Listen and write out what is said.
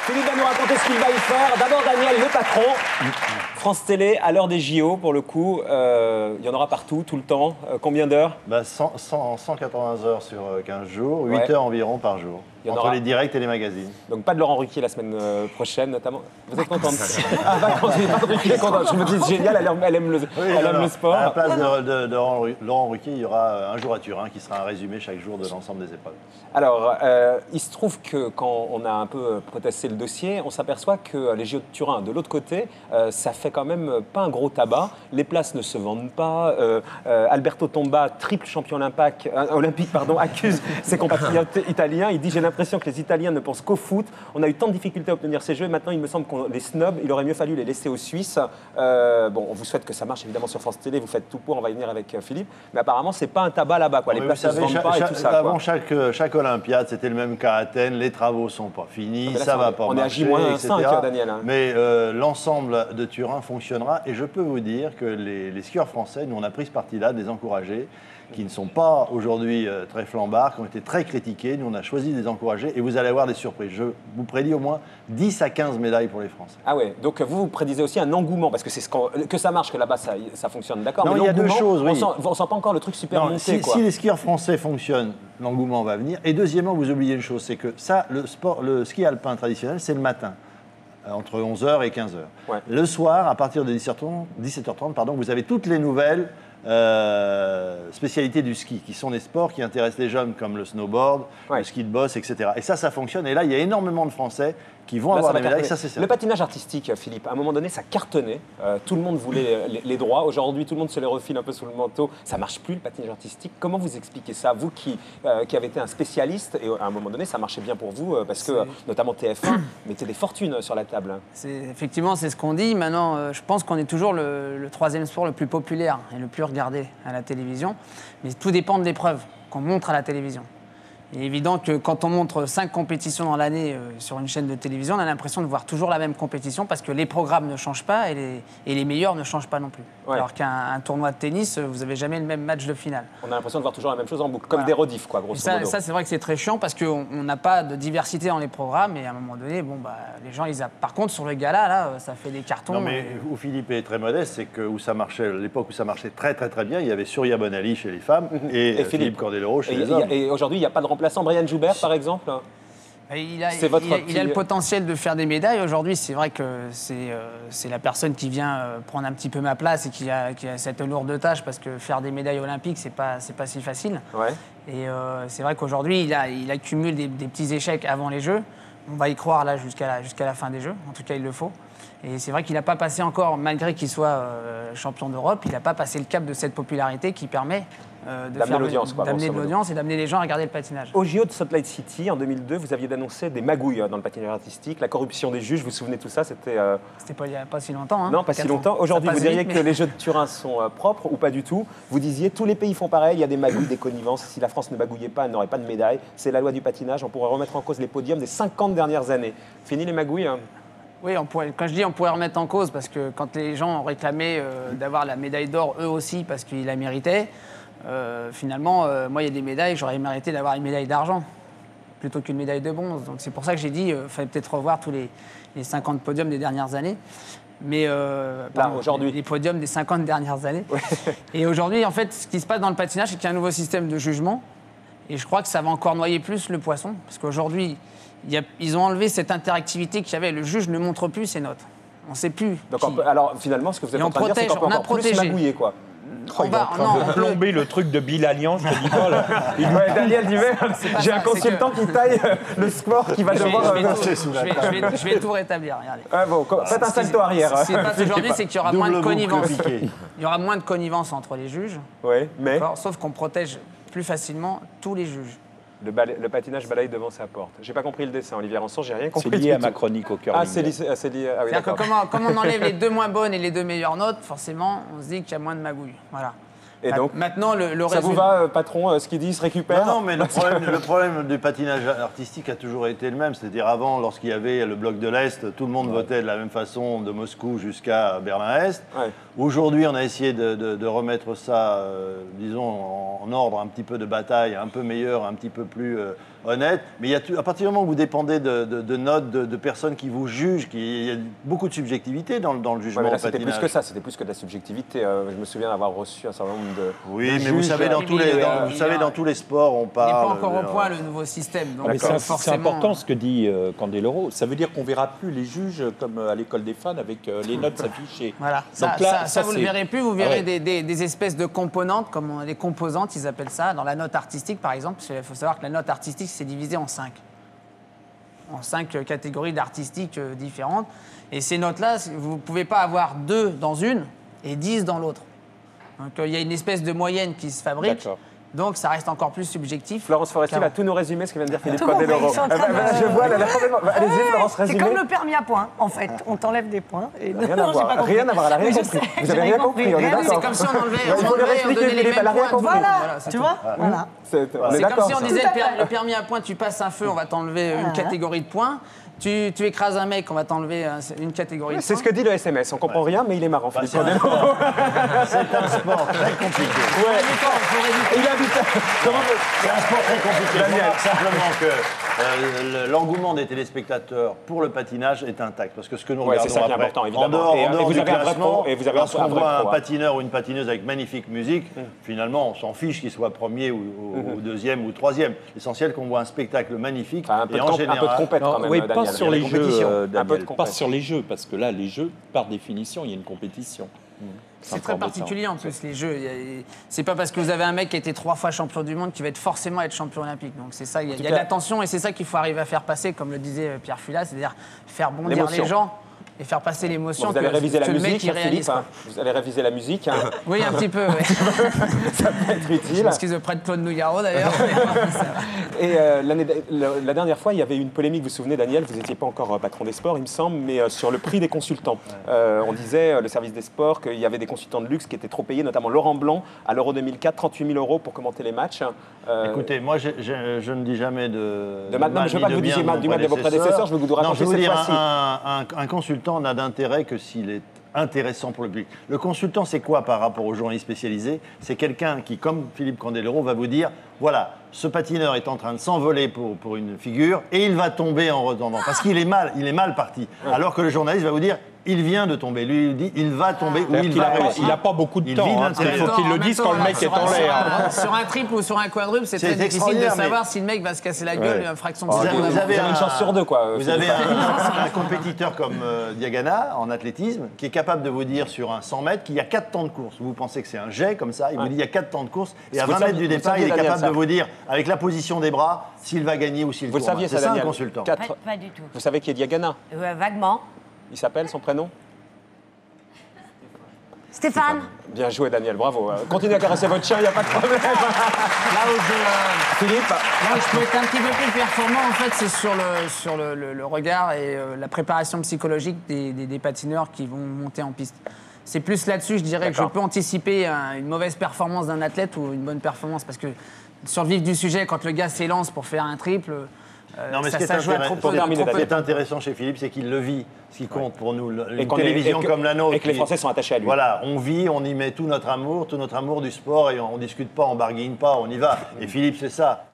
Philippe va nous raconter ce qu'il va y faire. D'abord, Daniel, le patron. France Télé, à l'heure des JO, pour le coup, il y en aura partout, tout le temps. Combien d'heures? 180 heures sur 15 jours, 8 Ouais. heures environ par jour, entre les directs et les magazines. Donc pas de Laurent Ruquier la semaine prochaine, notamment. Vous êtes contente? Ah, vacances, il n'est pas Ruquier content. Je me dis, c'est génial, elle aime le sport. À la place de Laurent Ruquier, il y aura un jour à Turin qui sera un résumé chaque jour de l'ensemble des épreuves. Alors, il se trouve que quand on a un peu protesté le dossier, on s'aperçoit que les JO de Turin, de l'autre côté, ça fait quand même pas un gros tabac. Les places ne se vendent pas. Alberto Tomba, triple champion olympique, accuse ses compatriotes italiens. Il dit, j'ai l'impression que les Italiens ne pensent qu'au foot. On a eu tant de difficultés à obtenir ces Jeux. Maintenant, il me semble qu'on les snob. Il aurait mieux fallu les laisser aux Suisses. Bon, on vous souhaite que ça marche évidemment sur France Télé. Vous faites tout pour. On va y venir avec Philippe. Mais apparemment, c'est pas un tabac là-bas, quoi. Les places ne se vendent pas et tout ça. Avant chaque Olympiade, c'était le même cas à Athènes. Les travaux sont pas finis, Là, ça va pas marcher, on est à etc. J-5, Daniel. Hein. Mais l'ensemble de Turin fonctionnera. Et je peux vous dire que les skieurs français, nous, on a pris ce parti-là de les encourager, qui ne sont pas aujourd'hui très flambards, qui ont été très critiqués. Nous, on a choisi de les encourager et vous allez avoir des surprises. Je vous prédis au moins 10 à 15 médailles pour les Français. Ah ouais, donc vous prédisez aussi un engouement, parce que c'est que ça marche, que là-bas ça fonctionne, d'accord? Non, mais il y a deux choses, oui. On sent pas encore le truc super monté, quoi. Si les skieurs français fonctionnent, l'engouement va venir. Et deuxièmement, vous oubliez une chose, c'est que ça, le ski alpin traditionnel, c'est le matin, entre 11h et 15h. Ouais. Le soir, à partir de 17h30, vous avez toutes les nouvelles spécialités du ski, qui sont des sports qui intéressent les jeunes, comme le snowboard, le ski de boss, etc. Et ça fonctionne. Et là, il y a énormément de Français qui vont avoir des médailles, ça c'est certain. Le patinage artistique, Philippe, à un moment donné, ça cartonnait. Tout le monde voulait les droits. Aujourd'hui, tout le monde se les refile un peu sous le manteau. Ça marche plus, le patinage artistique. Comment vous expliquez ça? Vous qui avez été un spécialiste, et à un moment donné, ça marchait bien pour vous, parce que notamment TF1 mettait des fortunes sur la table. Effectivement, c'est ce qu'on dit. Maintenant, je pense qu'on est toujours le troisième sport le plus populaire et le plus regardé à la télévision. Mais tout dépend de l'épreuve qu'on montre à la télévision. Il est évident que quand on montre 5 compétitions dans l'année sur une chaîne de télévision, on a l'impression de voir toujours la même compétition parce que les programmes ne changent pas et les meilleurs ne changent pas non plus. Ouais. Alors qu'un tournoi de tennis, vous n'avez jamais le même match de finale. On a l'impression de voir toujours la même chose en boucle, comme des rediffs, quoi, grosso modo. Ça, c'est vrai que c'est très chiant parce qu'on n'a pas de diversité dans les programmes et à un moment donné, les gens, ils zappent. Par contre, sur le gala, là, ça fait des cartons. Non, mais où Philippe est très modeste, c'est que l'époque où ça marchait très très très bien, il y avait Surya Bonali chez les femmes et Philippe Candeloro chez les hommes. Et aujourd'hui, il n'y a pas de remplaçant. Brian Joubert, par exemple? Il a le potentiel de faire des médailles. Aujourd'hui, c'est vrai que c'est la personne qui vient prendre un petit peu ma place et qui a cette lourde tâche parce que faire des médailles olympiques, c'est pas si facile. Ouais. Et c'est vrai qu'aujourd'hui, il accumule des petits échecs avant les Jeux. On va y croire là jusqu'à la fin des Jeux. En tout cas, il le faut. Et c'est vrai qu'il n'a pas passé encore, malgré qu'il soit champion d'Europe, il n'a pas passé le cap de cette popularité qui permet d'amener de l'audience et d'amener les gens à regarder le patinage. Au JO de Salt Lake City, en 2002, vous aviez annoncé des magouilles dans le patinage artistique, la corruption des juges, vous vous souvenez de tout ça? C'était pas il n'y a pas si longtemps. Hein, non, pas si longtemps. Aujourd'hui, vous diriez que les Jeux de Turin sont propres ou pas du tout? Vous disiez tous les pays font pareil, il y a des magouilles, des connivences. Si la France ne magouillait pas, elle n'aurait pas de médaille. C'est la loi du patinage, on pourrait remettre en cause les podiums des 50 dernières années. Fini les magouilles, hein. Oui, quand je dis on pourrait remettre en cause, parce que quand les gens ont réclamé d'avoir la médaille d'or, eux aussi, parce qu'ils la méritaient, finalement, moi, il y a des médailles, j'aurais mérité d'avoir une médaille d'argent, plutôt qu'une médaille de bronze. Donc c'est pour ça que j'ai dit, il fallait peut-être revoir tous les 50 podiums des dernières années. Mais aujourd'hui, les podiums des 50 dernières années. Ouais. Et aujourd'hui, en fait, ce qui se passe dans le patinage, c'est qu'il y a un nouveau système de jugement. Et je crois que ça va encore noyer plus le poisson, parce qu'aujourd'hui, ils ont enlevé cette interactivité qu'il y avait. Le juge ne montre plus ses notes. On ne sait plus. Donc alors finalement, ce que vous êtes en train de dire, c'est qu'on peut encore plus magouiller, quoi. Il est en train de plomber le truc de Bill Alliance, je te dis pas là. Daniel dit, j'ai un consultant qui taille le sport qui va devoir marcher sous la table. Je vais tout rétablir, regardez. Ah bon, faites un salto arrière. Ce qui se passe aujourd'hui, c'est qu'il y aura moins de connivence. Il y aura moins de connivence entre les juges. Oui, mais... Sauf qu'on protège plus facilement tous les juges. Le patinage balaye devant sa porte. J'ai pas compris le dessin, Olivier Rançon, j'ai rien compris. C'est lié à ma chronique au curling. Ah, c'est lié. Ah, oui, c'est-à-dire que comme on enlève les 2 moins bonnes et les 2 meilleures notes, forcément, on se dit qu'il y a moins de magouilles. Voilà. Et donc, maintenant, ça vous va, patron, ce qu'il dit, il se récupère? Non, mais le problème du patinage artistique a toujours été le même. C'est-à-dire avant, lorsqu'il y avait le bloc de l'Est, tout le monde votait de la même façon de Moscou jusqu'à Berlin-Est. Ouais. Aujourd'hui, on a essayé de remettre ça, disons, en ordre, un petit peu de bataille, un peu meilleur, un petit peu plus honnête. Mais il y a à partir du moment où vous dépendez de notes, de personnes qui vous jugent, il y a beaucoup de subjectivité dans le jugement Ouais, mais là, au c'était patinage. plus que ça, c'était plus que de la subjectivité. Je me souviens d'avoir reçu un certain nombre de. Oui, de mais vous juges, savez, dans tous les sports, on Il n'est parle. pas encore au point, le nouveau système. Donc, Mais c'est forcément, important ce que dit Candeloro. Ça veut dire qu'on ne verra plus les juges comme à l'école des fans avec les notes s'afficher. Voilà, Donc là, ça vous ne le c'est- verrez plus, vous verrez Ah ouais. des espèces de composantes, des composantes, ils appellent ça, dans la note artistique par exemple. Il faut savoir que la note artistique, c'est divisé en 5. En 5 catégories d'artistiques différentes. Et ces notes-là, vous ne pouvez pas avoir 2 dans une et 10 dans l'autre. Donc il y a une espèce de moyenne qui se fabrique. D'accord. Donc ça reste encore plus subjectif. Florence Foresti Car- va tout nous résumer ce que vient de dire Philippe Tout le monde, Candeloro. ils sont en train de- Je vois, elle a complètement. Allez-y, Florence, C'est résumez. comme le permis à points, en fait. On t'enlève des points. Et Rien à non, j'ai voir, pas compris. rien à voir, elle a rien Mais je compris. sais, Vous j'ai avez rien compris, on est Rien d'accord. C'est comme si on enlevait, Il faut lui on réexpliquer, donnait les Philippe, mêmes elle a rien points. compris. Voilà, c'est tu tout. vois Voilà. On est C'est comme d'accord. si on ça. disait Tout à fait. le permis à points, tu passes un feu, on va t'enlever une catégorie de points. Tu écrases un mec, on va t'enlever une catégorie de C'est points. ce que dit le SMS. On comprend rien, mais il est marrant, Philippe c'est un Candeloro. C'est un sport très compliqué. Il invite. Comment C'est un sport très compliqué. Daniel. Je remarque simplement que l'engouement des téléspectateurs pour le patinage est intact. Parce que ce que nous Ouais, regardons c'est ça qui est après, important, en évidemment. dehors, Et en dehors vous du avez un vrai classement, pro, et vous avez lorsqu'on un vrai voit pro, un hein. patineur ou une patineuse avec magnifique musique, finalement, on s'en fiche qu'il soit premier ou deuxième ou troisième. L'essentiel qu'on voit un spectacle magnifique. Enfin, un peu et de en un peu de général, compète quand même, Oui, Daniel. pas sur Il y a les la jeux, compétition. Daniel. Un peu de Pas compète. sur les jeux, parce que là, les jeux, par définition, il y a une compétition. C'est très embêtant. particulier en plus les jeux. C'est pas parce que vous avez un mec qui a été 3 fois champion du monde qu'il va être forcément être champion olympique. Donc c'est ça, il y a de cas- la tension et c'est ça qu'il faut arriver à faire passer, comme le disait Pierre Fula, c'est-à-dire faire bondir L'émotion. les gens et faire passer l'émotion. Bon, vous allez réviser la que le mec musique, il hein, réalise. Philippe. Hein. Vous allez réviser la musique. Hein. Oui, un petit peu. Ouais. Ça peut être Je utile. m'excuse auprès de Claude Nougaro d'ailleurs. Et la dernière fois, il y avait une polémique, vous vous souvenez, Daniel, vous n'étiez pas encore patron des sports, il me semble, mais sur le prix des consultants. On disait, le service des sports, qu'il y avait des consultants de luxe qui étaient trop payés, notamment Laurent Blanc, à l'Euro 2004, 38 000 € pour commenter les matchs. Écoutez, moi, je ne dis jamais de mal. Non, mais je veux pas que vous disiez du mal de vos prédécesseurs, je veux que vous Non, racontiez je veux cette dire, fois-ci. un consultant n'a d'intérêt que s'il est intéressant pour le public. Le consultant, c'est quoi par rapport aux journalistes spécialisés? C'est quelqu'un qui, comme Philippe Candeloro, va vous dire, voilà, ce patineur est en train de s'envoler pour une figure et il va tomber en retombant. Parce qu'il est mal parti. Alors que le journaliste va vous dire, il vient de tomber. Lui, il dit, il va tomber ou il va réussir. Il n'a pas beaucoup de Il temps. vit Hein. d'intérêt. Il faut qu'il le dise quand le mec est en l'air. Sur un triple ou sur un quadruple, c'est C'est très difficile de extraordinaire, savoir mais- si le mec va se casser la gueule Ouais. une fraction de Vous seconde. avez- vous avez Vous avez une chance sur deux, quoi. Vous avez un compétiteur comme Diagana en athlétisme qui est capable de vous dire sur un 100 mètres qu'il y a 4 temps de course. Vous pensez que c'est un jet comme ça, il vous dit il y a 4 temps de course et à Vous 20 le mètres du saviez- départ, vous il est le saviez, capable Daniel, de vous dire avec la position des bras s'il va gagner ou s'il Vous le tourne. saviez, C'est ça, ça un Daniel. consultant. Pas du tout. Vous savez qui est Diagana? Vaguement. Il s'appelle, son prénom? Stéphane. Bien joué, Daniel, bravo. Continuez à caresser votre chien, il n'y a pas de problème. Là où Philippe, là où je peux être un petit peu plus performant, en fait, c'est sur le regard et la préparation psychologique des patineurs qui vont monter en piste. C'est plus là-dessus, je dirais, que je D'accord. peux anticiper une mauvaise performance d'un athlète ou une bonne performance. Parce que sur le vif du sujet, quand le gars s'élance pour faire un triple, Non, mais ça joue à trop peu. terminer, trop peu. Ce qui est intéressant chez Philippe, c'est qu'il le vit. Ce qui compte pour nous, une qu'on est- télévision et que- comme la nôtre. et que les qui- Français sont attachés à lui. Voilà, on vit, on y met tout notre amour du sport et on ne discute pas, on barguine pas, on y va. Et Philippe, c'est ça.